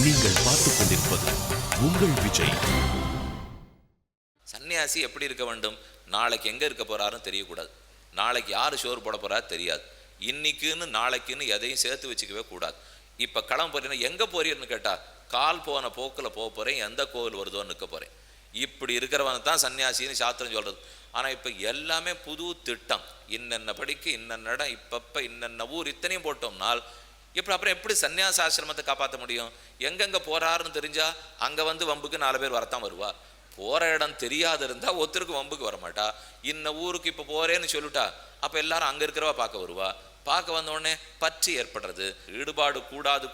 நீங்கள் பார்த்துக் கொண்டிருப்பது உங்கள் விஜய். சன்னியாசி எப்படி இருக்க வேண்டும்? நாளைக்கு எங்கே இருக்க போறாருன்னு தெரியக்கூடாது. நாளைக்கு யார் ஷோர் போட போறாரு தெரியாது. இன்னைக்குன்னு நாளைக்குன்னு எதையும் சேர்த்து வச்சுக்கவே கூடாது. இப்போ கிளம்ப போறீங்கன்னா எங்கே போறீர்னு கேட்டா, கால் போன போக்கில் போக போகிறேன், எந்த கோவில் வருதோன்னு நிற்க போகிறேன். இப்படி இருக்கிறவன் தான் சன்னியாசின்னு சாஸ்திரம் சொல்கிறது. ஆனால் இப்போ எல்லாமே புது திட்டம். இன்னென்ன படிக்க, இன்னென்ன இடம், இப்பப்போ இன்னென்ன ஊர், இத்தனையும் போட்டோம்னால் இப்போ அப்புறம் எப்படி சன்னியாச ஆசிரமத்தை காப்பாற்ற முடியும்? எங்கெங்கே போகிறாருன்னு தெரிஞ்சால் அங்கே வந்து வம்புக்கு 4 பேர் வரத்தான் வருவா. போகிற இடம் தெரியாது இருந்தால் ஒருத்தருக்கு வம்புக்கு வரமாட்டா. இன்ன ஊருக்கு இப்போ போகிறேன்னு சொல்லிட்டா அப்போ எல்லாரும் அங்கே இருக்கிறவா பார்க்க வருவா. பார்க்க வந்தோடனே பற்று ஏற்படுறது. ஈடுபாடு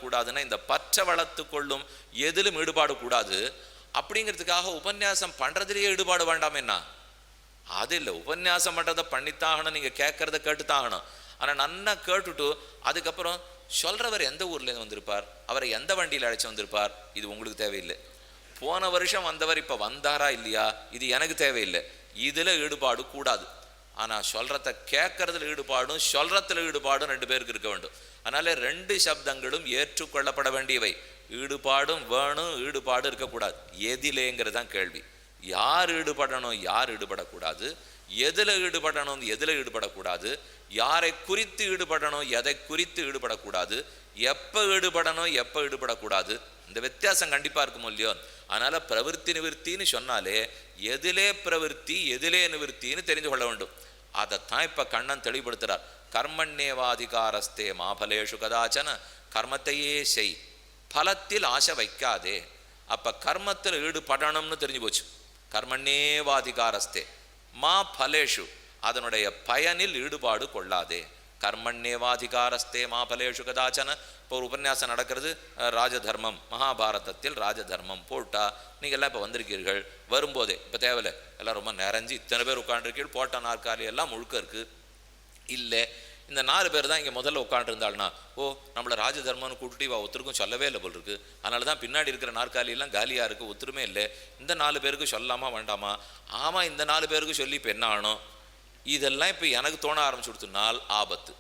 கூடாதுன்னா இந்த பற்றை வளர்த்து கொள்ளும் எதிலும் ஈடுபாடு கூடாது. அப்படிங்கிறதுக்காக உபன்யாசம் பண்ணுறதுலேயே ஈடுபாடு வேண்டாம் என்ன? அது இல்லை, உபன்யாசம் பண்ணுறதை பண்ணித்தாகணும், நீங்கள் கேட்குறத கேட்டுத்தாகணும். ஆனால் நன்னா கேட்டுட்டு அதுக்கப்புறம் சொல்கிறவர் எந்த ஊர்லேருந்து வந்திருப்பார், அவரை எந்த வண்டியில் அழைச்சி வந்திருப்பார், இது உங்களுக்கு தேவையில்லை. போன வருஷம் வந்தவர் இப்போ வந்தாரா இல்லையா, இது எனக்கு தேவையில்லை. இதில் ஈடுபாடு கூடாது. ஆனால் சொல்கிறத கேட்கறதுல ஈடுபாடும் சொல்கிறதுல ஈடுபாடும் 2 பேருக்கு இருக்க வேண்டும். அதனால 2 சப்தங்களும் ஏற்றுக்கொள்ளப்பட வேண்டியவை. ஈடுபாடும் வேணும், ஈடுபாடு இருக்கக்கூடாது. எதிலேங்கிறது தான் கேள்வி. யார் ஈடுபடணும், யார் ஈடுபடக்கூடாது, எதில் ஈடுபடணும், எதில் ஈடுபடக்கூடாது, யாரை குறித்து ஈடுபடணும், எதை குறித்து ஈடுபடக்கூடாது, எப்போ ஈடுபடணும், எப்போ ஈடுபடக்கூடாது, இந்த வித்தியாசம் கண்டிப்பாக இருக்கும் இல்லையோ. அதனால் பிரவிற்த்தி நிவர்த்தின்னு சொன்னாலே எதிலே பிரவிற்த்தி எதிலே நிவர்த்தின்னு தெரிஞ்சு கொள்ள வேண்டும். அதைத்தான் இப்போ கண்ணன் தெளிவுபடுத்துகிறார். கர்மண்யேவாதிகாரஸ்தே மாபலேஷு கதாச்சன, கர்மத்தையே செய், பலத்தில் ஆசை வைக்காதே. அப்போ கர்மத்தில் ஈடுபடணும்னு தெரிஞ்சு போச்சு. கர்மண்யேவாதிகாரஸ்தே மா பலேஷு, அதனுடைய பயனில் ஈடுபாடு கொள்ளாதே. கர்மண்யேவாதிகாரஸ்தே மா பலேஷு கதாச்சன. இப்போ ஒரு உபன்யாசம் நடக்கிறது, ராஜதர்மம், மகாபாரதத்தில் ராஜதர்மம் போட்டா நீங்கள் எல்லாம் இப்போ வந்திருக்கீர்கள். வரும்போதே இப்போ தேவையில்லை, எல்லாம் ரொம்ப நிறைஞ்சு இத்தனை பேர் உட்காந்துருக்கீர்கள், போட்ட நாற்காலி எல்லாம் முழுக்க இருக்குது. இல்லை, இந்த 4 பேர் தான் இங்கே முதல்ல உட்காந்துருந்தாள்னா, ஓ நம்மளை ராஜதர்மம்னு கூப்பிட்டு இவ ஒருத்தருக்கும் சொல்லவே இல்லை போல் இருக்குது, அதனால தான் பின்னாடி இருக்கிற நாற்காலியெல்லாம் காலியாக இருக்குது, ஒத்துருமே இல்லை. இந்த 4 பேருக்கு சொல்லாமா வேண்டாமா? ஆமாம், இந்த 4 பேருக்கு சொல்லி இப்போ என்ன ஆகணும்? இதெல்லாம் இப்போ எனக்கு தோண ஆரம்பிச்சுடுத்துனால் ஆபத்து.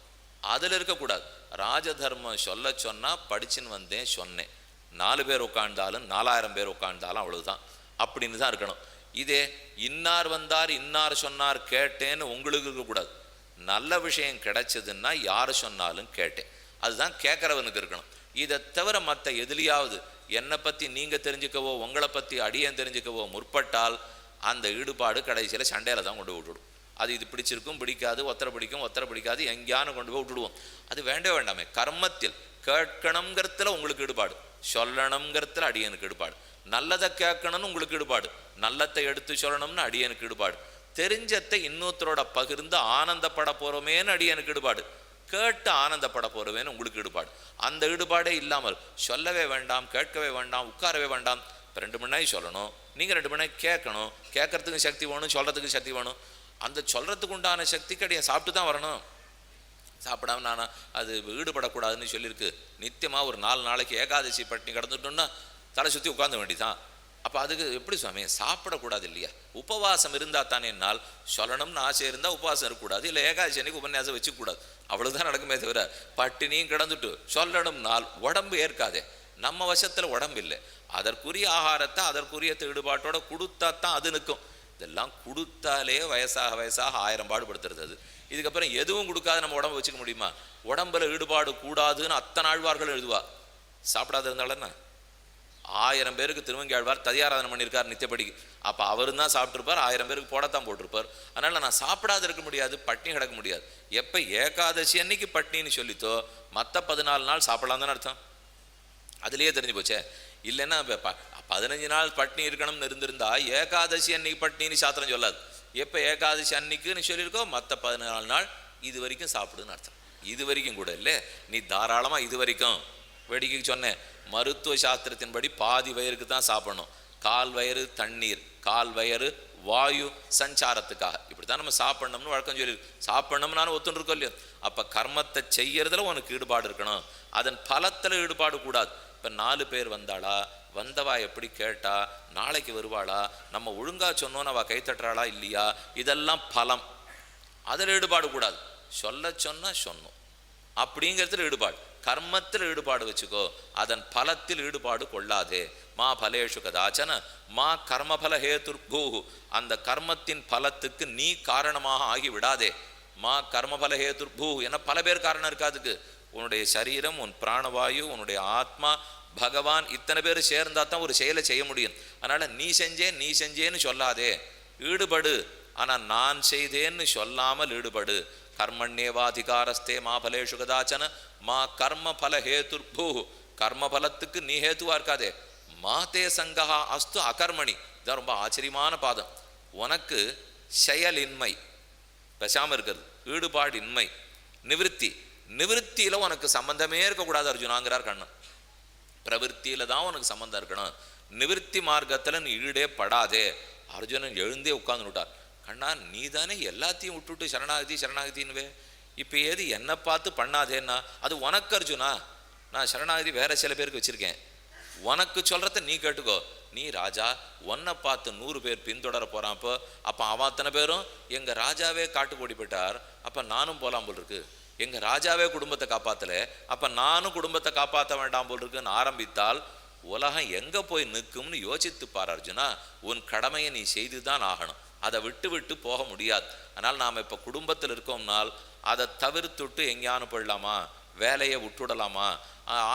அதில் இருக்கக்கூடாது. ராஜதர்மம் சொல்ல சொன்னால் படிச்சுன்னு வந்தேன் சொன்னேன். 4 பேர் உட்காண்டாலும் 4000 பேர் உட்காண்டாலும் அவ்வளவுதான், அப்படின்னு தான் இருக்கணும். இதே இன்னார் வந்தார் இன்னார் சொன்னார் கேட்டேன்னு உங்களுக்கு இருக்கக்கூடாது. நல்ல விஷயம் கிடைச்சதுன்னா யார் சொன்னாலும் கேட்டேன், அதுதான் கேட்குறவனுக்கு இருக்கணும். இதை தவிர மற்ற எதுலையாவது என்னை பற்றி நீங்கள் தெரிஞ்சுக்கவோ உங்களை பற்றி அடியேன் தெரிஞ்சுக்கவோ முற்பட்டால் அந்த ஈடுபாடு கடைசியில் சண்டையில் தான் கொண்டு விட்டுடும். அது இது பிடிச்சிருக்கும் பிடிக்காது, ஒத்தரை பிடிக்கும் ஒத்தரை பிடிக்காது, எங்கேயானு கொண்டு போய் விட்டுடுவோம். அது வேண்டவே வேண்டாமே. கர்மத்தில் கேட்கணுங்கிறதுல உங்களுக்கு ஈடுபாடு, சொல்லணுங்கிறதுல அடியனுக்கு ஈடுபாடு, நல்லதை கேட்கணும்னு உங்களுக்கு ஈடுபாடு, நல்லத்தை எடுத்து சொல்லணும்னு அடியனுக்கு ஈடுபாடு, தெரிஞ்சத்தை இன்னொருத்தரோட பகிர்ந்து ஆனந்தப்பட போகிறோமேன்னு அடியனுக்கு ஈடுபாடு, கேட்டு ஆனந்தப்பட போகிறோமேன்னு உங்களுக்கு ஈடுபாடு. அந்த ஈடுபாடே இல்லாமல் சொல்லவே வேண்டாம், கேட்கவே வேண்டாம், உட்காரவே வேண்டாம். இப்போ 2 மணி நேரம் சொல்லணும், நீங்கள் 2 மணி நேரம் கேட்கணும். கேட்கறதுக்கு சக்தி வேணும், சொல்கிறதுக்கு சக்தி வேணும். அந்த சொல்கிறதுக்கு உண்டான சக்திக்கு அடியை சாப்பிட்டு தான் வரணும். சாப்பிடாம நான் அது ஈடுபடக்கூடாதுன்னு சொல்லியிருக்கு. நித்தியமாக ஒரு 4 நாளைக்கு ஏகாதசி பட்டினி கிடந்துட்டோம்னா தலை சுற்றி உட்காந்து வேண்டிதான். அப்போ அதுக்கு எப்படி சுவாமி சாப்பிடக்கூடாது இல்லையா? உபவாசம் இருந்தால் தானே, நாள் சொல்லணும்னு ஆசை இருந்தால் உபவாசம் இருக்கக்கூடாது, இல்லை ஏகாதசி அன்னைக்கு உபன்யாசம் வச்சுக்கூடாது, அவ்வளோதான் நடக்குமே தவிர பட்டினியும் கிடந்துட்டு சொல்லணும் நாள் உடம்பு ஏற்காதே. நம்ம வசத்தில் உடம்பு இல்லை. அதற்குரிய ஆகாரத்தை அதற்குரிய ஈடுபாட்டோட கொடுத்தா தான் அது நிற்கும். இதெல்லாம் கொடுத்தாலே வயசாக 1000 பாடுபடுத்துறது. அது இதுக்கப்புறம் எதுவும் கொடுக்காது நம்ம உடம்பு வச்சுக்க முடியுமா? உடம்புல ஈடுபாடு கூடாதுன்னு அத்தனை ஆழ்வார்கள் எழுதுவா. சாப்பிடாத இருந்தாலும் 1000 பேருக்கு திருவங்கியாழ்வார் ததியாராதனை பண்ணியிருக்கார் நித்தியப்படிக்கு. அப்போ அவரும் தான் சாப்பிட்ருப்பார், 1000 பேருக்கு போடத்தான் போட்டிருப்பார். அதனால் நான் சாப்பிடாத இருக்க முடியாது, பட்டினி கிடக்க முடியாது. எப்போ ஏகாதசி அன்னைக்கு பட்டினின்னு சொல்லித்தோ மற்ற 14 நாள் சாப்பிடலாம் தானே அர்த்தம். அதுலேயே தெரிஞ்சு போச்சே. இல்லைன்னா 15 நாள் பட்டினி இருக்கணும்னு இருந்திருந்தா ஏகாதசி அன்னைக்கு பட்டினின்னு சாத்திரம் சொல்லாது. எப்போ ஏகாதசி அன்னைக்குன்னு சொல்லியிருக்கோ மற்ற 14 நாள் இது வரைக்கும் சாப்பிடுன்னு அர்த்தம். இது வரைக்கும் கூட இல்லை, நீ தாராளமாக இது வரைக்கும். வேடிக்கை சொன்னேன், மருத்துவ சாஸ்திரத்தின்படி பாதி வயருக்கு தான் சாப்பிடணும். 1/4 வயறு தண்ணீர், 1/4 வயறு வாயு சஞ்சாரத்துக்காக. இப்படி தான் நம்ம சாப்பிடணும்னு வழக்கம் சொல்லி சாப்பிடணும்னு ஒத்துன்னு இருக்கோம் இல்லையோ. அப்போ கர்மத்தை செய்யறதுல உனக்கு ஈடுபாடு இருக்கணும், அதன் பலத்தில் ஈடுபாடு கூடாது. இப்போ 4 பேர் வந்தாளா, வந்தவா எப்படி கேட்டா, நாளைக்கு வருவாளா, நம்ம ஒழுங்கா சொன்னோன்னு அவள் கைத்தட்டுறாளா இல்லையா, இதெல்லாம் பலம். அதில் ஈடுபாடு கூடாது. சொல்ல சொன்னால் சொன்னோம் அப்படிங்கிறதுல ஈடுபாடு. கர்மத்தில் ஈடுபாடு வச்சுக்கோ, அதன் பலத்தில் ஈடுபாடு கொள்ளாதே. மா பலேஷு கதாச்சன மா கர்மபல ஹேதுர்பூ, அந்த கர்மத்தின் பலத்துக்கு நீ காரணமாக ஆகி விடாதே. மா கர்மபல ஹேதுர்பூ, என பல பேர் காரணம் இருக்காதுக்கு. உன்னுடைய சரீரம், உன் பிராணவாயு, உன்னுடைய ஆத்மா, பகவான், இத்தனை பேர் சேர்ந்தா தான் ஒரு செயலை செய்ய முடியும். அதனால நீ செஞ்சேன்னு சொல்லாதே, ஈடுபடு. ஆனால் நான் செய்தேன்னு சொல்லாமல் ஈடுபடு. கர்மண்யேவாதிகாரஸ்தே மா பலேஷு கதாச்சன மா கர்ம பல ஹேதுர்பூ, கர்ம பலத்துக்கு நீ ஹேத்துவா இருக்காதே. மாதே சங்கஹா அஸ்து அகர்மணி, இதான் ரொம்ப ஆச்சரியமான பாதம். உனக்கு செயலின்மை, பேசாமல் இருக்கிறது, ஈடுபாடின்மை, நிவிருத்தியில் உனக்கு சம்பந்தமே இருக்கக்கூடாது அர்ஜுனாங்கிறார் கண்ணன். பிரவிற்த்தியில தான் உனக்கு சம்பந்தம் இருக்கணும், நிவிருத்தி மார்க்கத்தில் நீ ஈடே படாதே. அர்ஜுனன் எழுந்தே உட்கார்ந்து விட்டார். கண்ணா, நீ தானே எல்லாத்தையும் விட்டுட்டு சரணாகதின்னுவே, இப்போ ஏது என்னை பார்த்து பண்ணாதேன்னா அது உனக்கு அர்ஜுனா. நான் சரணாகதி வேற சில பேருக்கு வச்சிருக்கேன், உனக்கு சொல்றத நீ கேட்டுக்கோ. நீ ராஜா, உன்னை பார்த்து 100 பேர் பின்தொடர போறான். அப்போ அவன் அத்தனை பேரும் எங்க ராஜாவே காட்டுக்கு ஓடி போயிட்டார், அப்ப நானும் போலாம் போல் இருக்கு. எங்க ராஜாவே குடும்பத்தை காப்பாத்தல, அப்ப நானும் குடும்பத்தை காப்பாற்ற வேண்டாம் போல் இருக்குன்னு ஆரம்பித்தால் உலகம் எங்க போய் நிற்கும்னு யோசித்து பார் அர்ஜுனா. உன் கடமையை நீ செய்துதான் ஆகணும், அதை விட்டு போக முடியாது. அதனால் நாம் இப்போ குடும்பத்தில் இருக்கோம்னால் அதை தவிர்த்துட்டு எங்கேயானு போயிடலாமா, வேலையை விட்டுடலாமா,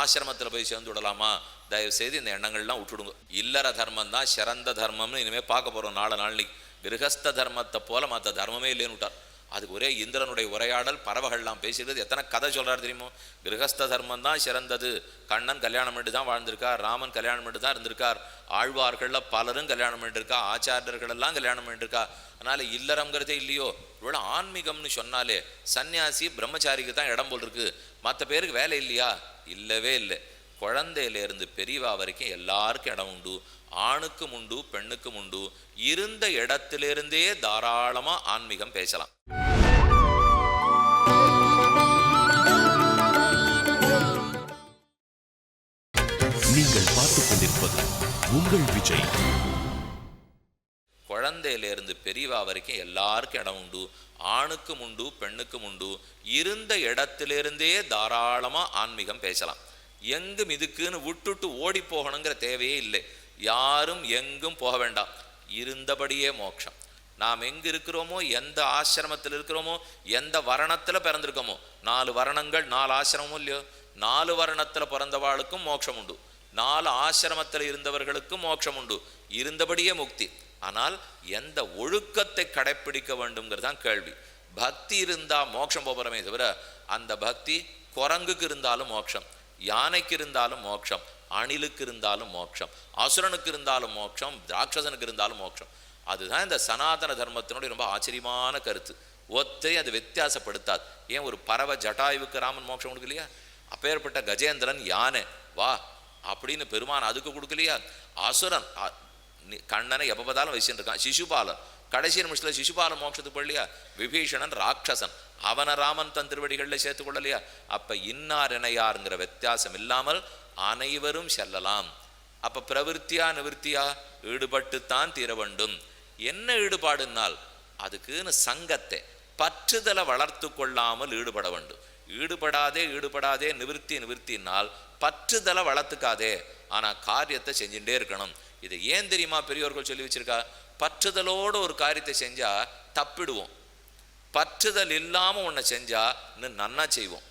ஆசிரமத்தில் போய் சேர்ந்து விடலாமா, தயவு செய்து இந்த எண்ணங்கள்லாம் விட்டுடுங்க. இல்லற தர்மம் தான் சிறந்த தர்மம்னு இனிமேல் பார்க்க போகிறோம். நாளைக்கு கிரகஸ்த தர்மத்தை போல மற்ற தர்மமே இல்லைன்னு விட்டார். அதுக்கு ஒரே இந்திரனுடைய உரையாடல், பறவைகள்லாம் பேசுகிறது, எத்தனை கதை சொல்கிறார் தெரியுமோ. கிரகஸ்த தர்மம் தான் சிறந்தது. கண்ணன் கல்யாணம் பண்ணி தான் வாழ்ந்திருக்கார், ராமன் கல்யாணம் பண்ணி தான் இருந்திருக்கார், ஆழ்வார்களில் பலரும் கல்யாணம் பண்ணிருக்கா, ஆச்சாரியர்கள் எல்லாம் கல்யாணம் பண்ணிருக்கா. அதனால் இல்லறங்கிறதே இல்லையோ. இவ்வளோ ஆன்மீகம்னு சொன்னாலே சன்னியாசி பிரம்மச்சாரிக்கு தான் இடம் போல் இருக்கு, மற்ற பேருக்கு வேலை இல்லையா? இல்லவே இல்லை. குழந்தையிலேருந்து பெரியவா வரைக்கும் எல்லாருக்கும் இடம் உண்டு, ஆணுக்கும் உண்டு பெண்ணுக்கும் உண்டு. இருந்த இடத்திலிருந்தே தாராளமா ஆன்மீகம் பேசலாம். நீங்கள் பார்த்துக் கொண்டிருப்பது உங்கள் விஜய். குழந்தையிலிருந்து பெரியவா வரைக்கும் எல்லாருக்கும் இடம் உண்டு, ஆணுக்கும் உண்டு பெண்ணுக்கும் உண்டு. இருந்த இடத்திலிருந்தே தாராளமா ஆன்மீகம் பேசலாம். எங்கும் இதுக்குன்னு விட்டுட்டு ஓடி போகணுங்கிற தேவையே இல்லை. யாரும் எங்கும் போக வேண்டாம், இருந்தபடியே மோட்சம். நாம் எங்கே இருக்கிறோமோ, எந்த ஆசிரமத்தில் இருக்கிறோமோ, எந்த வர்ணத்தில் பிறந்திருக்கோமோ, 4 வர்ணங்கள் 4 ஆசிரமமும் இல்லையோ, 4 வர்ணத்தில் பிறந்தவாளுக்கும் மோட்சம் உண்டு, 4 ஆசிரமத்தில் இருந்தவர்களுக்கும் மோட்சம் உண்டு, இருந்தபடியே முக்தி. ஆனால் எந்த ஒழுக்கத்தை கடைப்பிடிக்க வேண்டும்ங்கிறதான் கேள்வி. பக்தி இருந்தால் மோட்சம் போகிறோமே தவிர, அந்த பக்தி குரங்குக்கு இருந்தாலும் மோட்சம், யானைக்கு இருந்தாலும் மோட்சம், அணிலுக்கு இருந்தாலும் மோட்சம், அசுரனுக்கு இருந்தாலும் மோட்சம், ராட்சசனுக்கு இருந்தாலும் மோட்சம். அதுதான் இந்த சனாதன தர்மத்தினுடைய ரொம்ப ஆச்சரியமான கருத்து. ஒத்தை அது வித்தியாசப்படுத்தாது. ஏன் ஒரு பறவை ஜட்டாயுவுக்கு ராமன் மோட்சம் கொடுக்கலையா? அப்பேற்பட்ட கஜேந்திரன் யானை வா அப்படின்னு பெருமான் அதுக்கு கொடுக்கலையா? அசுரன் கண்ணனை எப்போ பார்த்தாலும் வச்சுட்டு இருக்கான். சிசுபாலன் கடைசி நிமிஷத்தில் சிசுபாலன் மோட்சத்துக்கு போடலையா? விபீஷணன் ராட்சசன், அவனை ராமன் தன் திருவடிகளில் சேர்த்து கொள்ளலையா? அப்போ இன்னார் இணையாருங்கிற வித்தியாசம் இல்லாமல் அனைவரும் செல்லலாம். அப்போ பிரவிற்த்தியா நிவிற்த்தியா ஈடுபட்டுத்தான் தீர வேண்டும். என்ன ஈடுபாடுனால் அதுக்குன்னு சங்கத்தை பற்றுதலை வளர்த்து கொள்ளாமல் ஈடுபட வேண்டும். ஈடுபடாதே நிவிற்த்தினால் பற்றுதலை வளர்த்துக்காதே, ஆனால் காரியத்தை செஞ்சுட்டே இருக்கணும். இதை ஏன் தெரியுமா பெரியோர்கள் சொல்லி வச்சிருக்கா? பற்றுதலோடு ஒரு காரியத்தை செஞ்சா தப்பிடுவோம், பற்றுதல் இல்லாமல் ஒன்றை செஞ்சா இன்னும் நன்னா செய்வோம்.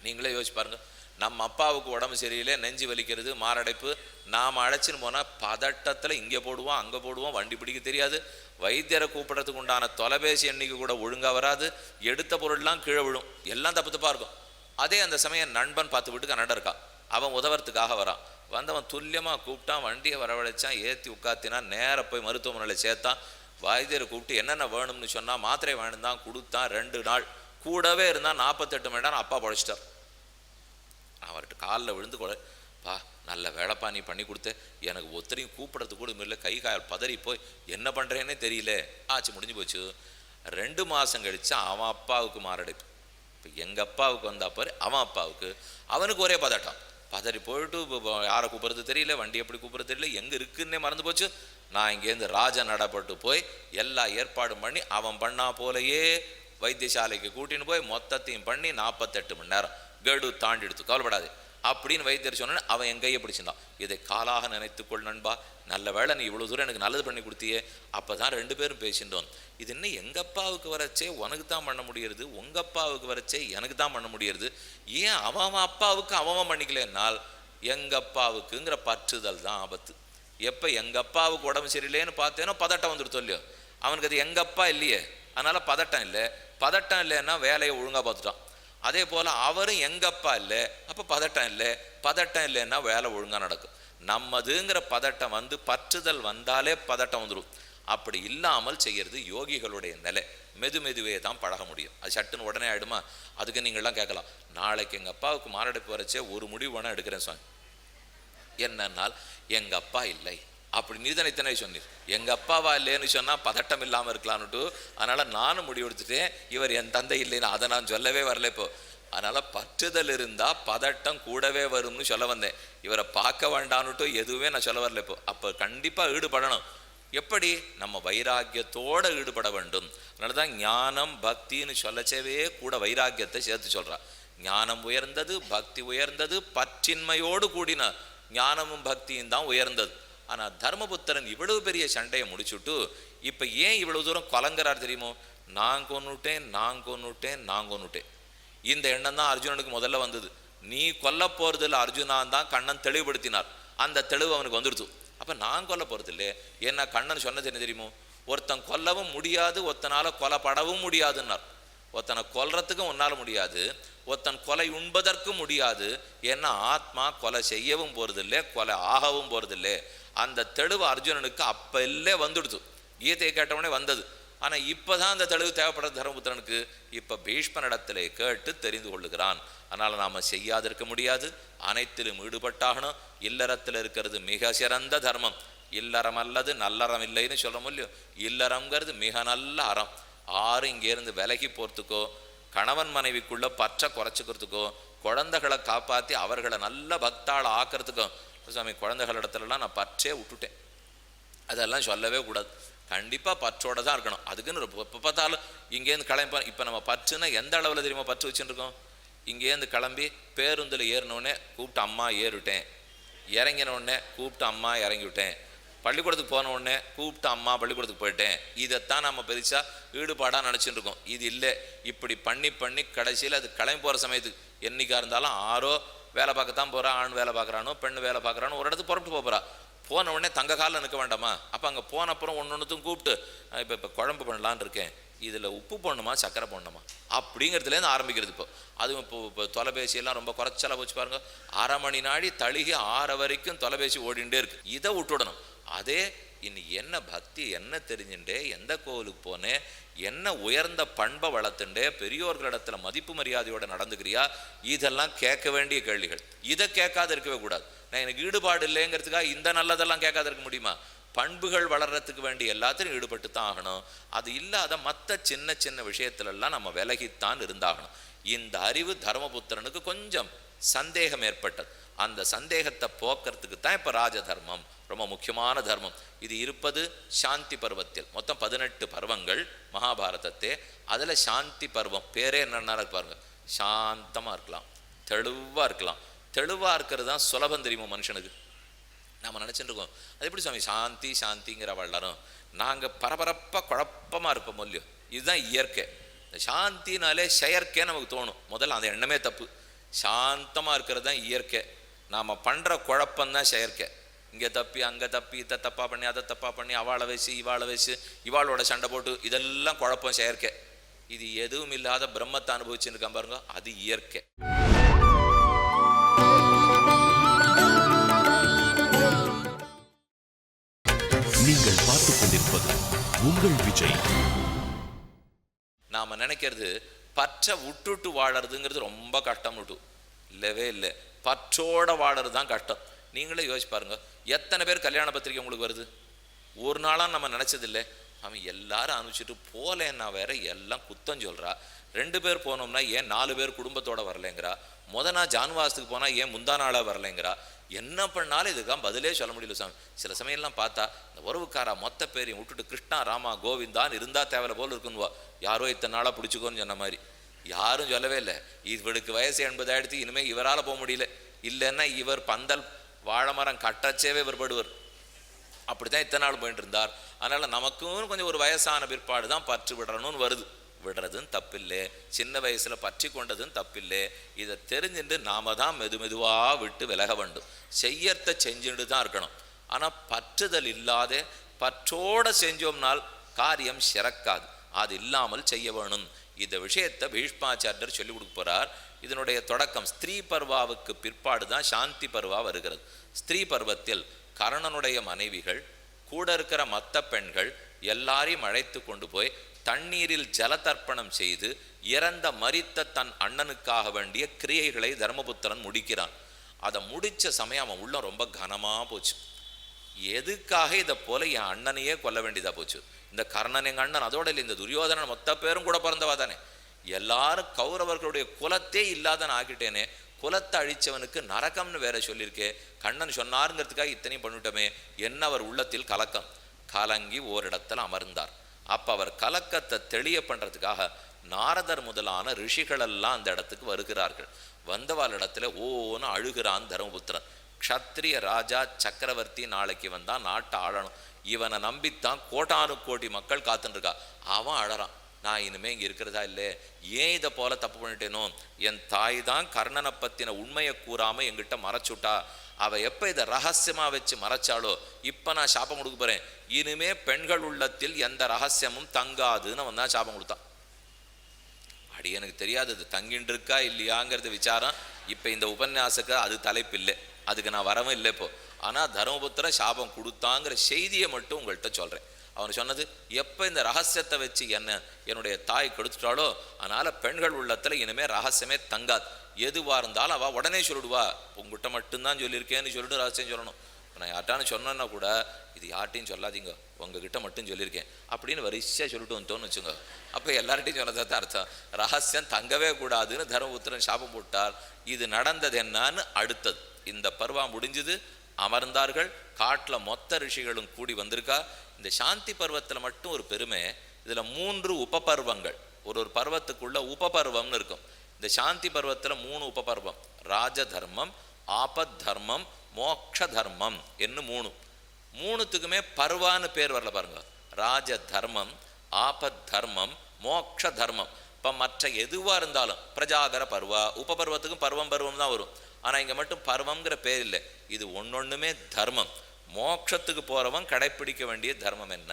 நீங்களே யோசிச்சு பாருங்க, நம்ம அப்பாவுக்கு உடம்பு சரியில்லை, நெஞ்சு வலிக்கிறது, மாரடைப்பு, நாம் அழைச்சின்னு போனால் பதட்டத்தில் இங்கே போடுவோம் அங்கே போடுவோம், வண்டி பிடிக்க தெரியாது, வைத்தியரை கூப்பிட்றதுக்கு உண்டான தொலைபேசி எண்ணிக்கை கூட ஒழுங்காக வராது, எடுத்த பொருள்லாம் கீழே விழும், எல்லாம் தப்பு தப்பாக இருக்கும். அதே அந்த சமயம் நண்பன் 10 வீட்டுக்கு அண்ணன் இருக்கா, அவன் உதவுறதுக்காக வரான். வந்தவன் துல்லியமாக கூப்பிட்டான், வண்டியை வரவழைச்சான், ஏற்றி உட்காத்தினான், நேராக போய் மருத்துவமனையில் சேர்த்தான். வைத்தியரை கூப்பிட்டு என்னென்ன வேணும்னு சொன்னால் மாத்திரை வேணும் தான் கொடுத்தான். 2 நாள் கூடவே இருந்தால் 48 மணி நேரம் அப்பா படைச்சிட்டார். அவர்கிட்ட காலில் விழுந்து கூட, பா நல்ல வேலைப்பா நீ பண்ணி கொடுத்த, எனக்கு ஒத்தரையும் கூப்பிட்றது கூட இல்லை, கை கால் பதறி போய் என்ன பண்ணுறேன்னே தெரியல, ஆச்சு முடிஞ்சு போச்சு. 2 மாதம் கழிச்சு அவன் அப்பாவுக்கு மாரடைப்பு. இப்போ எங்கள் அப்பாவுக்கு வந்தாப்பாரு, அவன் அப்பாவுக்கு, அவனுக்கு ஒரே பதட்டம், பதறி போயிட்டு யாரை கூப்பிட்றது தெரியல, வண்டி எப்படி கூப்பிட்றது தெரியல, எங்கே இருக்குன்னே மறந்து போச்சு. நான் இங்கேருந்து ராஜ நடப்பட்டு போய் எல்லா ஏற்பாடும் பண்ணி அவன் பண்ணா போலையே வைத்தியசாலைக்கு கூட்டின்னு போய் மொத்தத்தையும் பண்ணி 48 மணி நேரம் கடு தாண்டி எடுத்து கவலைப்படாது அப்படின்னு வைத்தியர் சொன்னேன். அவன் என் கையை பிடிச்சிருந்தான். இதை காலாக நினைத்துக்கொள் நண்பா, நல்ல வேளை நீ இவ்வளோ தூரம் எனக்கு நல்லது பண்ணி கொடுத்தியே. அப்போ தான் 2 பேரும் பேசிட்டோம். இது என்ன எங்கள் அப்பாவுக்கு வரச்சே உனக்கு தான் பண்ண முடியறது, உங்கள் அப்பாவுக்கு வரச்சே எனக்கு தான் பண்ண முடியறது, ஏன் அவன் அப்பாவுக்கு அவன் பண்ணிக்கலன்னால் எங்கள் அப்பாவுக்குங்கிற பற்றுதல் தான் ஆபத்து. எப்போ எங்கள் அப்பாவுக்கு உடம்பு சரியில்லைன்னு பார்த்தேனோ பதட்டம் வந்துடுத்தோ இல்லையோ, அவனுக்கு அது எங்கள் அப்பா இல்லையே, அதனால் பதட்டம் இல்லை. பதட்டம் இல்லைன்னா வேலையை ஒழுங்காக பார்த்துட்டான். அதே போல் அவரும் எங்கள் அப்பா இல்லை, அப்போ பதட்டம் இல்லை. பதட்டம் இல்லைன்னா வேலை ஒழுங்காக நடக்கும். நம்மதுங்கிற பதட்டம் வந்து பற்றுதல் வந்தாலே பதட்டம் வந்துடும். அப்படி இல்லாமல் செய்கிறது யோகிகளுடைய நிலை. மெதுவே தான் பழக முடியும். அது சட்டுன்னு உடனே ஆகிடுமா? அதுக்கு நீங்கள்லாம் கேட்கலாம், நாளைக்கு எங்கள் அப்பாவுக்கு மாரடைப்பு வரைச்சே ஒரு முடிவு வேணால் எடுக்கிறேன் சுவாமி. என்னன்னால் எங்கள் அப்பா இல்லை அப்படி நீதான் இத்தனை சொன்னீர். எங்கள் அப்பாவா இல்லைன்னு சொன்னால் பதட்டம் இல்லாமல் இருக்கலான்னுட்டு, அதனால் நானும் முடிவெடுத்துட்டேன் இவர் என் தந்தை இல்லைன்னு. அதை நான் சொல்லவே வரல இப்போ. அதனால் பற்றுதல் இருந்தால் பதட்டம் கூடவே வரும்னு சொல்ல வந்தேன். இவரை பார்க்க வேண்டான்னுட்டு எதுவுமே நான் சொல்ல வரல இப்போ. அப்போ கண்டிப்பாக ஈடுபடணும். எப்படி? நம்ம வைராக்கியத்தோடு ஈடுபட வேண்டும். அதனால தான் ஞானம் பக்தின்னு சொல்லச்சவே கூட வைராக்கியத்தை சேர்த்து சொல்கிறா. ஞானம் உயர்ந்தது, பக்தி உயர்ந்தது, பற்றின்மையோடு கூடின ஞானமும் பக்தியும் தான் உயர்ந்தது. ஆனால் தர்மபுத்திரன் இவ்வளவு பெரிய சண்டையை முடிச்சுட்டு இப்போ ஏன் இவ்வளவு தூரம் கலங்குறார் தெரியுமோ? நான் கொன்னுட்டேன். இந்த எண்ணம் தான் அர்ஜுனனுக்கு முதல்ல வந்தது. நீ கொல்ல போறதில்ல அர்ஜுனான் தான் கண்ணன் தெளிவுபடுத்தினார். அந்த தெளிவு அவனுக்கு வந்துடுச்சு. அப்போ நான் கொல்ல போறதில்லை. ஏன்னா கண்ணன் சொன்னது என்ன தெரியுமோ? ஒருத்தன் கொல்லவும் முடியாது, ஒருத்தனால கொலைப்படவும் முடியாதுன்னார். ஒருத்தனை கொல்றதுக்கும் உன்னால் முடியாது, ஒருத்தன் கொலை உண்பதற்கும் முடியாது. ஏன்னா ஆத்மா கொலை செய்யவும் போறதில்லை, கொலை ஆகவும் போறதில்லை. அந்த தெளிவு அர்ஜுனனுக்கு அப்போ இல்லை வந்துடுது. கீதையை கேட்டவனே வந்தது. ஆனால் இப்போ தான் அந்த தெளிவு தேவைப்படுறது தர்மபுத்திரனுக்கு. இப்போ பீஷ்மனிடத்திலே கேட்டு தெரிந்து கொள்ளுகிறான். அதனால் நாம் செய்யாதிருக்க முடியாது, அனைத்திலும் ஈடுபட்டாகணும். இல்லறத்தில் இருக்கிறது மிக சிறந்த தர்மம். இல்லறம் அல்லது நல்லறம் இல்லைன்னு சொல்கிறோம் இல்லையோ, இல்லறம்ங்கிறது மிக நல்ல அறம். இங்கேருந்து விலகி போகிறதுக்கோ, கணவன் மனைவிக்குள்ளே பற்ற குறைச்சிக்கிறதுக்கோ, குழந்தைகளை காப்பாற்றி அவர்களை நல்ல பக்தாளை ஆக்கிறதுக்கோ. சுவாமி, குழந்தைகளிடத்துலலாம் நான் பற்றே விட்டுட்டேன், அதெல்லாம் சொல்லவே கூடாது. கண்டிப்பாக பற்றோடு தான் இருக்கணும். அதுக்குன்னு இப்போ பார்த்தாலும் இங்கேருந்து கிளம்பி இப்போ நம்ம பற்றுன்னா எந்த அளவில் தெரியுமா பற்று வச்சுருக்கோம்? இங்கேருந்து கிளம்பி பேருந்தில் ஏறினோடனே கூப்பிட்டு அம்மா ஏறிவிட்டேன், இறங்கினோடனே கூப்பிட்டு அம்மா இறங்கிவிட்டேன், பள்ளிக்கூடத்துக்கு போன உடனே கூப்பிட்டு அம்மா பள்ளிக்கூடத்துக்கு போயிட்டேன். இதைத்தான் நம்ம பெருசாக ஈடுபாடாக நினச்சிட்டு இருக்கோம். இது இல்லை. இப்படி பண்ணி கடைசியில் அது கிளம்பி போகிற சமயத்துக்கு என்றைக்காக இருந்தாலும் ஆரோ வேலை பார்க்கத்தான் போகிறா, ஆண் வேலை பார்க்குறானோ பெண் வேலை பார்க்குறானோ ஒரு இடத்துக்கு புறப்பட்டு போகிறா. போன உடனே தங்க காலில் நிற்க வேண்டாமா? அப்போ அங்கே போன அப்புறம் ஒன்றுத்தும் கூப்பிட்டு இப்போ குழம்பு பண்ணலான்னு இருக்கேன், இதில் உப்பு போடணுமா சக்கரை போடணுமா அப்படிங்கிறதுலேருந்து ஆரம்பிக்கிறது. அதுவும் இப்போ தொலைபேசியெல்லாம் ரொம்ப குறைச்சலாக போச்சு பாருங்க. 1/2 மணி நாடி தழுகி 6 வரைக்கும் தொலைபேசி ஓடிண்டே இருக்கு. இதை விட்டுடணும். அதே இன்னைக்கு என்ன பக்தி என்ன தெரிஞ்சுட்டே, எந்த கோவிலுக்கு போனேன், என்ன உயர்ந்த பண்பை வளர்த்துண்டே, பெரியோர்களிடத்துல மதிப்பு மரியாதையோட நடந்துக்கிறியா, இதெல்லாம் கேட்க வேண்டிய கேள்விகள். இதை கேட்காத இருக்கவே கூடாது. நான் எனக்கு ஈடுபாடு இல்லைங்கிறதுக்காக இந்த நல்லதெல்லாம் கேட்காத இருக்க முடியுமா? பண்புகள் வளர்றதுக்கு வேண்டிய எல்லாத்திலும் ஈடுபட்டு தான் ஆகணும். அது இல்லாத மற்ற சின்ன விஷயத்துலலாம் நம்ம விலகித்தான் இருந்தாகணும். இந்த அறிவு தர்மபுத்திரனுக்கு கொஞ்சம் சந்தேகம் ஏற்பட்டது. அந்த சந்தேகத்தை போக்குறதுக்கு தான் இப்போ ராஜ தர்மம் ரொம்ப முக்கியமான தர்மம். இது இருப்பது சாந்தி பருவத்தில். மொத்தம் 18 பருவங்கள் மகாபாரதத்தே. அதில் சாந்தி பருவம் பேரே என்னன்னா பாருங்க, சாந்தமாக இருக்கலாம், தெளிவாக இருக்கலாம். தெளிவாக இருக்கிறது தான் சுலபம் தெரியுமா மனுஷனுக்கு? நாம் நினச்சிட்டு இருக்கோம் அது எப்படி சுவாமி சாந்திங்கிற வளரும், நாங்கள் பரபரப்பாக குழப்பமாக இருப்போம் இல்லையோ. இதுதான் இயற்கை. இந்த சாந்தினாலே செயற்கை நமக்கு தோணும். முதல்ல அந்த எண்ணமே தப்பு. சாந்தமாக இருக்கிறது தான் இயற்கை. நாம் பண்ணுற குழப்பந்தான் செயற்கை. இங்கே தப்பி அங்கே தப்பி, இதை தப்பாக பண்ணி அதை தப்பாக பண்ணி, அவளை வச்சு இவாளோட சண்டை போட்டு, இதெல்லாம் குழப்பம் செயற்கை. இது எதுவும் இல்லாத பிரம்மத்தை அனுபவிச்சுன்னு இருக்கான் பாருங்க, அது இயற்கை. நீங்கள் பார்த்துக் கொண்டிருப்பது உங்கள் விஜய். நாம் நினைக்கிறது பற்ற விட்டுட்டு வாழறதுங்கிறது ரொம்ப கஷ்டம். இல்லவே இல்லை, பற்றோட வாழறது தான் கஷ்டம். நீங்களே யோசிச்சு பாருங்க, எத்தனை பேர் கல்யாண பத்திரிக்கை உங்களுக்கு வருது? ஒரு நாளாக நம்ம நினச்சதில்லை. அவன் எல்லாரும் அனுப்பிச்சிட்டு போலேன்னா வேற எல்லாம் குத்தம் சொல்கிறா. 2 பேர் போனோம்னா ஏன் 4 பேர் குடும்பத்தோடு வரலைங்கிறா. நாள் ஜான்வாசத்துக்கு போனால் ஏன் முந்தா நாளாக வரலைங்கிறா. என்ன பண்ணாலும் இதுக்காக பதிலே சொல்ல முடியல சாமி. சில சமயம்லாம் பார்த்தா இந்த உறவுக்காரா மொத்த பேரையும் விட்டுட்டு கிருஷ்ணா ராமா கோவிந்தான்னு இருந்தால் தேவையில்ல போல் இருக்குன்னுவா. யாரோ இத்தனை நாளாக பிடிச்சிக்கோன்னு சொன்ன மாதிரி. யாரும் சொல்லவே இல்லை. இவருக்கு வயசு 80 ஆயிடுத்து, இனிமேல் இவரால் போக முடியல, இல்லைன்னா இவர் பந்தல் வாழை மரம் கட்டச்சேவே இவர் படுவர். அப்படித்தான் இத்தனை நாள் போயிட்டு இருந்தார். அதனால நமக்கும் கொஞ்சம் ஒரு வயசான பிற்பாடு தான் பற்று விடணும்னு வருது. விடுறதுன்னு தப்பில்லை, சின்ன வயசுல பற்றி கொண்டதுன்னு தப்பில்லை. இதை தெரிஞ்சுட்டு நாம தான் மெதுவாக விட்டு விலக வேண்டும். செய்யறத செஞ்சுட்டு தான் இருக்கணும். ஆனால் பற்றுதல் இல்லாத பற்றோட செஞ்சோம்னால் காரியம் சிறக்காது. அது இல்லாமல் செய்ய வேணும். இந்த விஷயத்தை பீஷ்மாச்சாரியர் சொல்லிக் கொடுக்க போறார். இதனுடைய தொடக்கம் ஸ்திரீ பர்வாவுக்கு பிற்பாடு தான் சாந்தி பர்வா வருகிறது. ஸ்திரீ பருவத்தில் கர்ணனுடைய மனைவிகள் கூட இருக்கிற மற்ற பெண்கள் எல்லாரையும் அழைத்து கொண்டு போய் தண்ணீரில் ஜலதர்ப்பணம் செய்து இறந்த மரித்த தன் அண்ணனுக்காக வேண்டிய கிரியைகளை தர்மபுத்திரன் முடிக்கிறான். அதை முடித்த சமயம் அவன் உள்ள ரொம்ப கனமாக போச்சு. எதுக்காக இதை போல என் அண்ணனையே கொல்ல வேண்டியதாக போச்சு? இந்த கர்ணன் எங்கள் அண்ணன், அதோட இல்லை இந்த துரியோதனன் மொத்த பேரும் கூட பிறந்தவா தானே. எல்லாரும் கௌரவர்களுடைய குலத்தே இல்லாதன்னு ஆக்கிட்டேனே, குலத்தை அழிச்சவனுக்கு நரகம்னு வேற சொல்லியிருக்கே. கண்ணன் சொன்னாருங்கிறதுக்காக இத்தனையும் பண்ணிவிட்டோமே என்ன? அவர் உள்ளத்தில் கலக்கம். கலங்கி ஓரிடத்தில் அமர்ந்தார். அப்போ அவர் கலக்கத்தை தெளிய பண்ணுறதுக்காக நாரதர் முதலான ரிஷிகளெல்லாம் அந்த இடத்துக்கு வருகிறார்கள். வந்தவாள் இடத்துல ஓன்னு அழுகிறான் தர்மபுத்திரன். க்ஷத்ரிய ராஜா சக்கரவர்த்தி நாளைக்கு வந்தால் நாட்டை ஆளணும், இவனை நம்பித்தான் கோட்டானு கோடி மக்கள் காத்துருக்கா. அவன் அழறான், நான் இனிமே இங்கே இருக்கிறதா இல்லை, ஏன் இதை போல தப்பு பண்ணிட்டேனோ, என் தாய் தான் கர்ணனை பற்றின உண்மையை கூறாமல் எங்கிட்ட மறைச்சுட்டா, அவள் எப்போ இதை ரகசியமாக வச்சு மறைச்சாலோ இப்போ நான் சாபம் கொடுக்க போகிறேன், இனிமே பெண்கள் உள்ளத்தில் எந்த ரகசியமும் தங்காதுன்னு அவன் தான் சாபம் கொடுத்தான். அடி எனக்கு தெரியாது அது தங்கிட்டு இருக்கா இல்லையாங்கிறது விசாரம். இப்போ இந்த உபன்யாசக்கு அது தலைப்பு இல்லை, அதுக்கு நான் வரவும் இல்லை இப்போ. ஆனால் தர்மபுத்திர சாபம் கொடுத்தாங்கிற செய்தியை மட்டும் உங்கள்கிட்ட சொல்கிறேன். அவன் சொன்னது, எப்போ இந்த ரகசியத்தை வச்சு என்னுடைய தாய் கெடுத்துட்டாலோ அதனால் பெண்கள் உள்ளத்தில் இனிமேல் ரகசியமே தங்காது. எதுவாக இருந்தாலும் அவள் உடனே சொல்லிடுவா, உங்ககிட்ட மட்டும்தான் சொல்லியிருக்கேன்னு சொல்லிட்டு ரகசியம் சொல்லணும். நான் யார்ட்டான்னு சொன்னேன்னா கூட இது யார்ட்டையும் சொல்லாதீங்க, உங்ககிட்ட மட்டும் சொல்லியிருக்கேன் அப்படின்னு வரிசையாக சொல்லிட்டு வந்துட்டோன்னு வச்சுங்க. அப்போ எல்லார்ட்டையும் சொன்னதான் அர்த்தம் ரகசியம் தங்கவே கூடாதுன்னு தர்மபுத்திரன் சாபம் போட்டார். இது நடந்தது என்னான்னு அடுத்தது இந்த பருவா முடிஞ்சுது. அமர்ந்தார்கள். காட்டில் மொத்த ரிஷிகளும் கூடி வந்திருக்கா. இந்த சாந்தி பருவத்தில் மட்டும் ஒரு பெருமை, இதில் 3 உபபர்வங்கள், ஒரு பர்வத்துக்குள்ள உபபர்வம்னு இருக்கும். இந்த சாந்தி பருவத்தில் 3 உபபர்வம், ராஜ தர்மம், ஆபத் தர்மம், மோக்ஷ தர்மம் என்ன 3. 3த்துக்குமே பர்வான்னு பேர் வரல பாருங்க. ராஜ தர்மம், ஆபத் தர்மம், மோக்ஷ தர்மம். இப்போ மற்ற எதுவாக இருந்தாலும் பிரஜாகர பர்வா உபபர்வத்துக்கும் பருவம் தான் வரும். ஆனால் இங்கே மட்டும் பருவங்கிற பேர் இல்லை. இது ஒன்னொன்றுமே தர்மம். மோட்சத்துக்கு போகிறவன் கடைப்பிடிக்க வேண்டிய தர்மம் என்ன,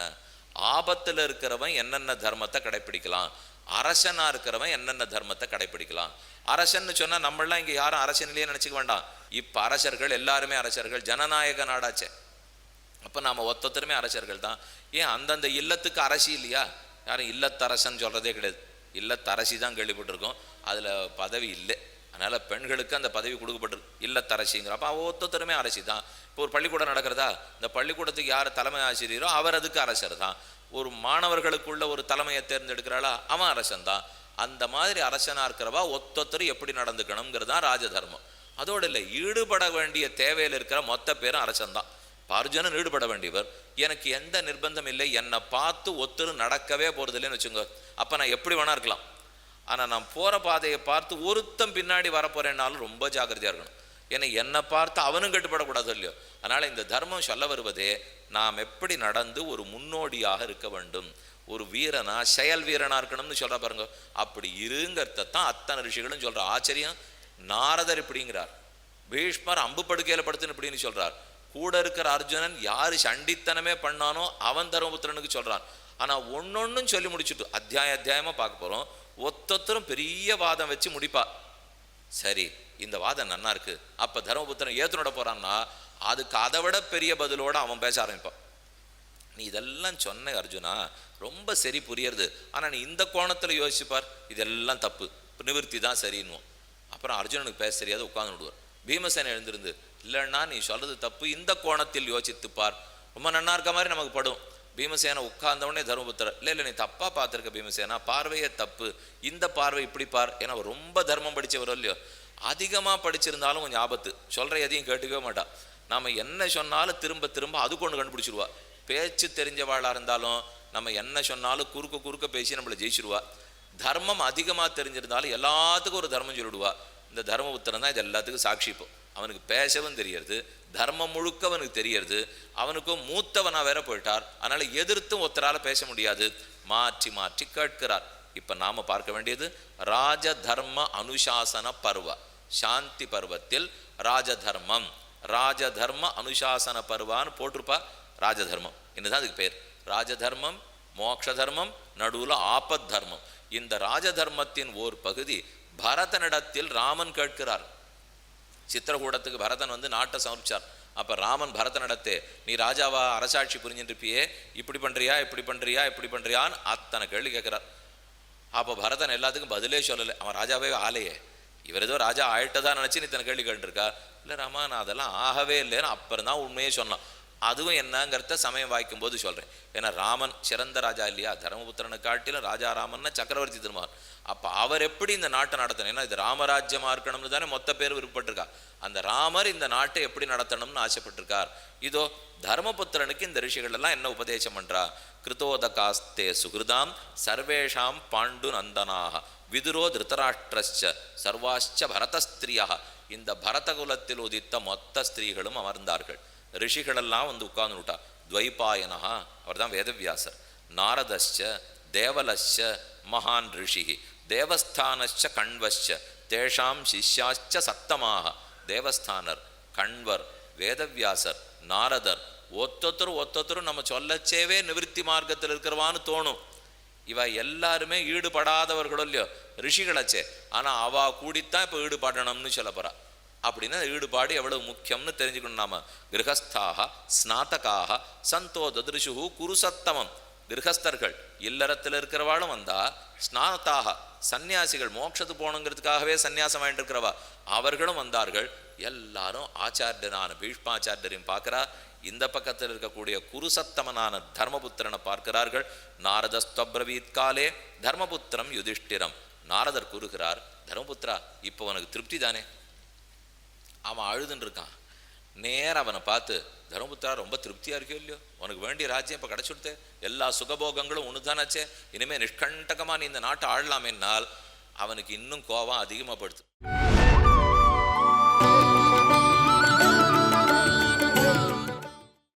ஆபத்தில் இருக்கிறவன் என்னென்ன தர்மத்தை கடைப்பிடிக்கலாம், அரசனாக இருக்கிறவன் என்னென்ன தர்மத்தை கடைப்பிடிக்கலாம். அரசன்னு சொன்னால் நம்மளாம் இங்கே யாரும் அரசனிலேயே நினச்சிக்க வேண்டாம். இப்போ அரசர்கள் எல்லாருமே அரசர்கள், ஜனநாயக நாடாச்சே. அப்போ நாம் ஒத்தொத்தருமே அரசர்கள் தான். ஏன் அந்தந்த இல்லத்துக்கு அரசி இல்லையா? யாரும் இல்லத்தரசன் சொல்கிறதே கிடையாது. இல்லத்தரசி தான் கேள்விப்பட்டிருக்கோம், அதில் பதவி இல்லை. அதனால் பெண்களுக்கு அந்த பதவி கொடுக்கப்பட்டிருக்கு, இல்லத்தரசிங்கிற. அப்போ ஒத்தொத்தருமே அரசி தான். இப்போ ஒரு பள்ளிக்கூடம் நடக்கிறதா, இந்த பள்ளிக்கூடத்துக்கு யார் தலைமை ஆசிரியரோ அவர் அதுக்கு அரசர் தான். ஒரு மாணவர்களுக்குள்ள ஒரு தலைமையை தேர்ந்தெடுக்கிறாளா, அவன் அரசன் தான். அந்த மாதிரி அரசனாக இருக்கிறவா ஒத்தொத்தர் எப்படி நடந்துக்கணுங்கிறது தான் ராஜதர்மம். அதோடு இல்லை, ஈடுபட வேண்டிய தேவையில் இருக்கிற மொத்த பேரும் அரசன் தான். அர்ஜுனன் ஈடுபட வேண்டியவர். எனக்கு எந்த நிர்பந்தம் இல்லை, என்னை பார்த்து ஒத்தரு நடக்கவே போகிறது இல்லைன்னு வச்சுங்க. அப்போ நான் எப்படி வேணா இருக்கலாம். ஆனால் நான் போகிற பாதையை பார்த்து ஒருத்தம் பின்னாடி வரப்போறேன்னாலும் ரொம்ப ஜாக்கிரதையாக இருக்கணும். ஏன்னா என்னை பார்த்து அவனும் கட்டுப்படக்கூடாது இல்லையோ. அதனால் இந்த தர்மம் சொல்ல வருவதே நாம் எப்படி நடந்து ஒரு முன்னோடியாக இருக்க வேண்டும், ஒரு வீரனா செயல் வீரனா இருக்கணும்னு சொல்ற பாருங்க. அப்படி இருங்கிறத தான் அத்தனை ரிஷிகளும் சொல்ற. ஆச்சரியம், நாரதர் இப்படிங்கிறார், பீஷ்மர் அம்பு படுக்கையில் படுத்துன்னு இப்படின்னு சொல்றார். கூட இருக்கிற அர்ஜுனன் யாரு சண்டித்தனமே பண்ணானோ அவன் தர்மபுத்திரனுக்கு சொல்றான். ஆனா ஒன்னொன்னும் சொல்லி முடிச்சுட்டு அத்தியாயமா பார்க்க போறோம். ஒத்தொத்தரும் பெரிய வாதம் வச்சு முடிப்பா. சரி, இந்த வாதம் நன்னா இருக்கு, அப்ப தர்மபுத்திரன் ஏத்துனோட போறான்னா அதுக்கு அதை விட பெரிய பதிலோட அவன் பேச ஆரம்பிப்பான். நீ இதெல்லாம் சொன்ன அர்ஜுனா, ரொம்ப சரி புரியுறது, ஆனா நீ இந்த கோணத்துல யோசிச்சுப்பார், இதெல்லாம் தப்பு, நிவர்த்தி தான் சரின்னுவோம். அப்புறம் அர்ஜுனனுக்கு பேச தெரியாது, உட்கார்ந்து விடுவார். பீமசேனை எழுந்திருந்து, இல்லைன்னா நீ சொல்றது தப்பு, இந்த கோணத்தில் யோசித்துப்பார், ரொம்ப நன்னா இருக்க மாதிரி நமக்கு படும். பீமசேனை உட்கார்ந்தவொடனே தர்மபுத்திரர், இல்லை நீ தப்பா பார்த்துருக்க பீமசேனா, பார்வையே தப்பு, இந்த பார்வை இப்படி பார். ஏன்னா ரொம்ப தர்மம் படிச்சவரோ இல்லையோ, அதிகமாக படிச்சிருந்தாலும் கொஞ்சம் ஆபத்து, சொல்கிற எதையும் கேட்டுக்கவே மாட்டா. நம்ம என்ன சொன்னாலும் திரும்ப திரும்ப அது கொண்டு கண்டுபிடிச்சிருவா. பேச்சு தெரிஞ்சவாளாக இருந்தாலும் நம்ம என்ன சொன்னாலும் குறுக்க பேசி நம்மளை ஜெயிச்சிருவா. தர்மம் அதிகமாக தெரிஞ்சிருந்தாலும் எல்லாத்துக்கும் ஒரு தர்மம் சொல்லிடுவா. இந்த தர்மபுத்திரன் தான் இது எல்லாத்துக்கும் சாட்சி. இப்போ அவனுக்கு பேசவும் தெரியறது, தர்மம் முழுக்க அவனுக்கு தெரியறது, அவனுக்கும் மூத்தவனா வேற போயிட்டார். அதனால எதிர்த்தும் ஒருத்தரால பேச முடியாது, மாற்றி மாற்றி கேட்கிறார். இப்ப நாம பார்க்க வேண்டியது ராஜதர்ம அனுசாசன பர்வ. சாந்தி பர்வத்தில் ராஜதர்மம், ராஜதர்ம அனுசாசன பர்வான்னு போட்டிருப்பா. ராஜதர்மம் என்னதான் அதுக்கு பேர். ராஜதர்மம், மோட்ச தர்மம், நடுவுல ஆபத் தர்மம். இந்த ராஜதர்மத்தின் ஓர் பகுதி பரதனிடத்தில் ராமன் கேட்கிறார். சித்திரகூடத்துக்கு பரதன் வந்து நாட்டை சமர்ப்பிச்சார். அப்ப ராமன் பரதனிடத்தே, நீ ராஜாவா அரசாட்சி புரிஞ்சுட்டு இருப்பியே, இப்படி பண்றியா இப்படி பண்றியா இப்படி பண்றியான்னு அத்தனை கேள்வி கேட்கிறார். அப்போ பரதன் எல்லாத்துக்கும் பதிலே சொல்லலை. அவன் ராஜாவே ஆலையே, இவர் ஏதோ ராஜா ஆயிட்டதான் நினைச்சு நீ இத்தனை கேள்வி கேட்டுருக்கா. இல்லை ராமா, நான் அதெல்லாம் ஆகவே இல்லைன்னு அப்புறம் தான் உண்மையே சொன்னான். அதுவும் என்னங்கிறத சமயம் வாய்க்கும் போது சொல்றேன். ஏன்னா ராமன் சிறந்த ராஜா இல்லையா, தர்மபுத்திரனை காட்டிலும் ராஜா ராமன்னா சக்கரவர்த்தி திருமான். அப்ப அவர் எப்படி இந்த நாட்டை நடத்தணும், ஏன்னா இது ராமராஜ்யமா இருக்கணும்னு தானே மொத்த பேர் விருப்பப்பட்டிருக்கா. அந்த ராமர் இந்த நாட்டை எப்படி நடத்தணும்னு ஆசைப்பட்டிருக்கார். இதோ தர்மபுத்திரனுக்கு இந்த ரிஷிகள் எல்லாம் என்ன உபதேசம் பண்றா. கிருதோதகாஸ்தே சுகிருதாம் சர்வேஷாம் பாண்டு நந்தனாக விதுரோ திருதராஷ்டிரச்ச சர்வாச்ச பரதஸ்திரியா. இந்த பரதகுலத்தில் உதித்த மொத்த ஸ்திரீகளும் அமர்ந்தார்கள். ரிஷிகளெல்லாம் வந்து உட்கார்ந்துட்டா. துவைபாயனஹா, அவர் தான் வேதவியாசர். நாரதஸ்ச தேவலஸ்ச மகான் ரிஷி தேவஸ்தானச்ச கண்வச்ச தேஷாம் சிஷ்யாச்ச சத்தமாக. தேவஸ்தானர், கண்வர், வேதவியாசர், நாரதர் ஒத்தொத்தரும் நம்ம சொல்லச்சேவே நிவிருத்தி மார்க்கத்தில் இருக்கிறவான்னு தோணும். இவ எல்லாருமே ஈடுபடாதவர்களோ இல்லையோ ரிஷிகளச்சே, ஆனா அவ கூடித்தான் இப்போ ஈடுபாடணும்னு சொல்ல போறா. அப்படின்னா ஈடுபாடு எவ்வளவு முக்கியம்னு தெரிஞ்சுக்கணும். நாம கிரகஸ்தாக ஸ்நாதகாக சந்தோ ததிருஷு குருசத்தமம். கிரகஸ்தர்கள் இல்லறத்தில் இருக்கிறவாளும் வந்தா, ஸ்நாதாக சன்னியாசிகள் மோட்சத்துக்கு போகணுங்கிறதுக்காகவே சன்னியாசம் வாங்கிட்டு இருக்கிறவா அவர்களும் வந்தார்கள். எல்லாரும் ஆச்சாரியனான பீஷ்மாச்சாரியரையும் பார்க்கிறா. இந்த பக்கத்தில் இருக்கக்கூடிய குருசத்தமனான தர்மபுத்திரனை பார்க்கிறார்கள். நாரதஸ்தப்ரவீத் காலே தர்மபுத்திரம் யுதிஷ்டிரம். நாரதர் கூறுகிறார், தர்மபுத்திரா இப்போ உனக்கு திருப்தி தானே. அவன் அழுதுன்னு இருக்கான். நேரம் அவனை பார்த்து, தர்மபுத்திரா ரொம்ப திருப்தியா இருக்கோ இல்லையோ, உனக்கு வேண்டிய ராஜ்யம் இப்போ கிடைச்சுடுத்தே, எல்லா சுகபோகங்களும் ஒண்ணுதானாச்சே, இனிமே நிஷ்கண்டகமா நீ இந்த நாட்டை ஆளலாமேனால் அவனுக்கு இன்னும் கோபம் அதிகமாகப்படுத்து.